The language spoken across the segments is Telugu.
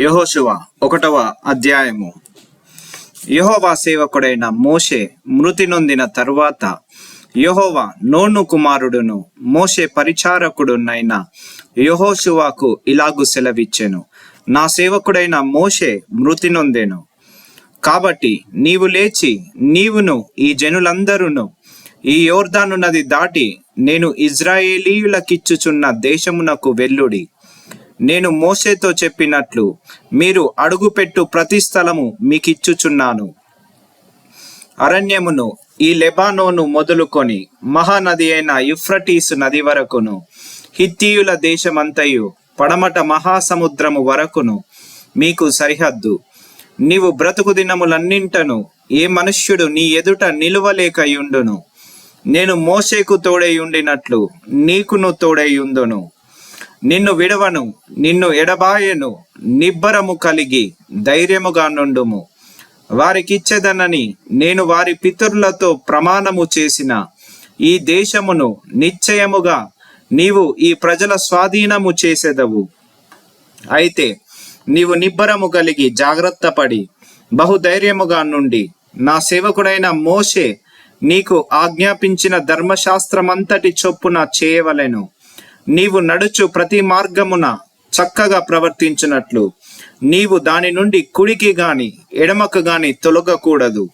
యెహోషువ 1వ అధ్యాయము. యెహోవా సేవకుడైన మోషే మృతి నొందిన తరువాత యెహోవా నూను కుమారుడును మోషే పరిచారకుడునైన యెహోషువకు ఇలాగు సెలవిచ్చెను. నా సేవకుడైన మోషే మృతి నొందెను. కాబట్టి నీవు లేచి నీవును ఈ జనులందరూను ఈ యోర్దాను నది దాటి నేను ఇజ్రాయేలీయులకిచ్చుచున్న దేశమునకు వెళ్ళుడి. నేను మోషేతో చెప్పినట్లు మీరు అడుగుపెట్టు ప్రతి స్థలము మీకిచ్చుచున్నాను. అరణ్యమును ఈ లెబానోను మొదలుకొని మహానది అయిన యూఫ్రటీసు నది వరకును, హిత్తీయుల దేశమంతయు పడమట మహాసముద్రము వరకును మీకు సరిహద్దు. నీవు బ్రతుకు దినములన్నింటను ఏ మనుష్యుడు నీ ఎదుట నిలువలేకయుండును. నేను మోషేకు తోడైయుండినట్లు నీకును తోడైయుందును. నిన్ను విడవను, నిన్ను ఎడబాయను. నిబ్బరము కలిగి ధైర్యముగా నుండుము. వారికిచ్చెదనని నేను వారి పితరులతో ప్రమాణము చేసిన ఈ దేశమును నిశ్చయముగా నీవు ఈ ప్రజల స్వాధీనము చేసెదవు. అయితే నీవు నిబ్బరము కలిగి జాగ్రత్త పడి బహుధైర్యముగా నుండి నా సేవకుడైన మోషే నీకు ఆజ్ఞాపించిన ధర్మశాస్త్రమంతటి చొప్పున చేయవలెను. నీవు నడుచు ప్రతి మార్గమున చక్కగా ప్రవర్తించినట్లు నీవు దాని నుండి కుడికి గాని ఎడమకు గాని తొలగకూడదు.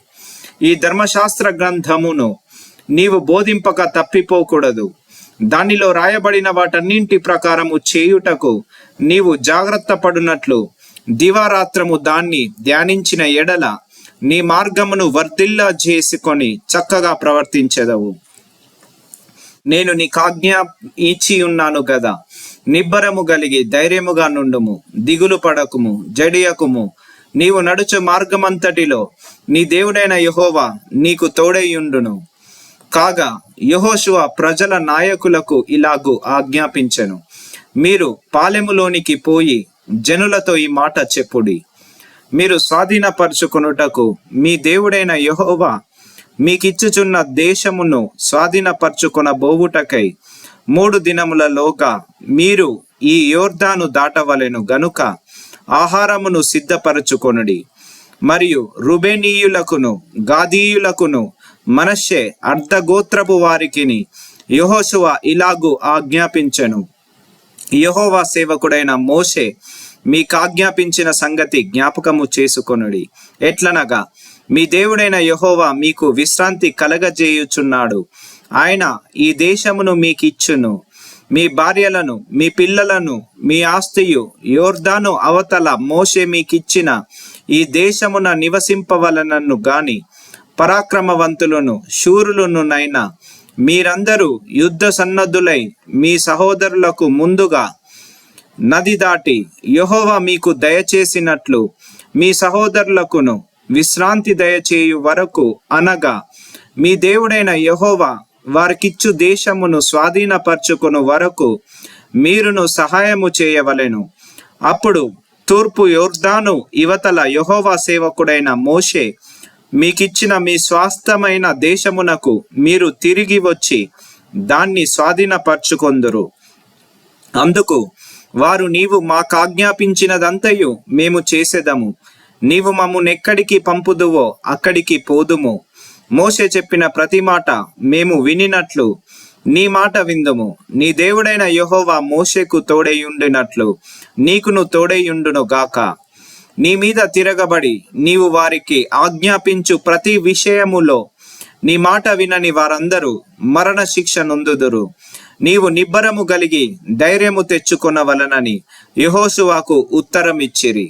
ఈ ధర్మశాస్త్ర గ్రంథమును నీవు బోధింపక తప్పిపోకూడదు. దానిలో రాయబడిన వాటన్నింటి ప్రకారము చేయుటకు నీవు జాగ్రత్త పడునట్లు దివారాత్రము దాన్ని ధ్యానించిన ఎడల నీ మార్గమును వర్ధిల్లా చేసుకొని చక్కగా ప్రవర్తించెదవు. నేను నీకు ఆజ్ఞ ఇచ్చి ఉన్నాను కదా. నిబ్బరము కలిగి ధైర్యముగా నుండుము. దిగులు పడకుము, జడియకుము. నీవు నడుచు మార్గమంతటిలో నీ దేవుడైన యెహోవా నీకు తోడైయుండును. కాగా యెహోషువ ప్రజల నాయకులకు ఇలాగు ఆజ్ఞాపించెను. మీరు పాలెములోనికి పోయి జనులతో ఈ మాట చెప్పుడి. మీరు స్వాధీనపరచుకొనుటకు మీ దేవుడైన యెహోవా మీకిచ్చుచున్న దేశమును స్వాధీనపరచుకొనబోవుటకై 3 దినములలోగా మీరు ఈ యోర్దాను దాటవలెను గనుక ఆహారమును సిద్ధపరచుకొనుడి. మరియు రుబేనీయులకును గాదీయులకును మనష్షే అర్ధగోత్రపు వారికిని యెహోషువ ఇలాగు ఆజ్ఞాపించెను. యెహోవా సేవకుడైన మోషే మీకాజ్ఞాపించిన సంగతి జ్ఞాపకము చేసుకొనుడి. ఎట్లనగా మీ దేవుడైన యెహోవా మీకు విశ్రాంతి కలగజేయుచున్నాడు. ఆయన ఈ దేశమును మీకిచ్చును. మీ భార్యలను, మీ పిల్లలను, మీ ఆస్తియు యోర్దాను అవతల మోషే మీకిచ్చిన ఈ దేశమున నివసింపవలనను గాని పరాక్రమవంతులను శూరులనునైనా మీరందరూ యుద్ధ సన్నద్ధులై మీ సహోదరులకు ముందుగా నది దాటి యెహోవా మీకు దయచేసినట్లు మీ సహోదరులకును విశ్రాంతి దయచేయు వరకు, అనగా మీ దేవుడైన యెహోవా వారికిచ్చు దేశమును స్వాధీనపరచుకొను వరకు మీరును సహాయము చేయవలెను. అప్పుడు తూర్పు యోర్దాను ఇవతల యెహోవా సేవకుడైన మోషే మీకిచ్చిన మీ స్వాస్థమైన దేశమునకు మీరు తిరిగి వచ్చి దాన్ని స్వాధీనపరచుకొందురు. అందుకు వారు, నీవు మాకాజ్ఞాపించినదంతయు మేము చేసేదము. నీవు మమ్మునెక్కడికి పంపుదువో అక్కడికి పోదుము. మోషే చెప్పిన ప్రతి మాట మేము వినినట్లు నీ మాట విందుము. నీ దేవుడైన యెహోవా మోషేకు తోడైయుండినట్లు నీకును తోడైయుండును గాక. నీ మీద తిరగబడి నీవు వారికి ఆజ్ఞాపించు ప్రతి విషయములో నీ మాట వినని వారందరూ మరణ శిక్ష నొందుదురు. నీవు నిబ్బరము కలిగి ధైర్యము తెచ్చుకొనవలనని యెహోషువకు ఉత్తరమిచ్చిరి.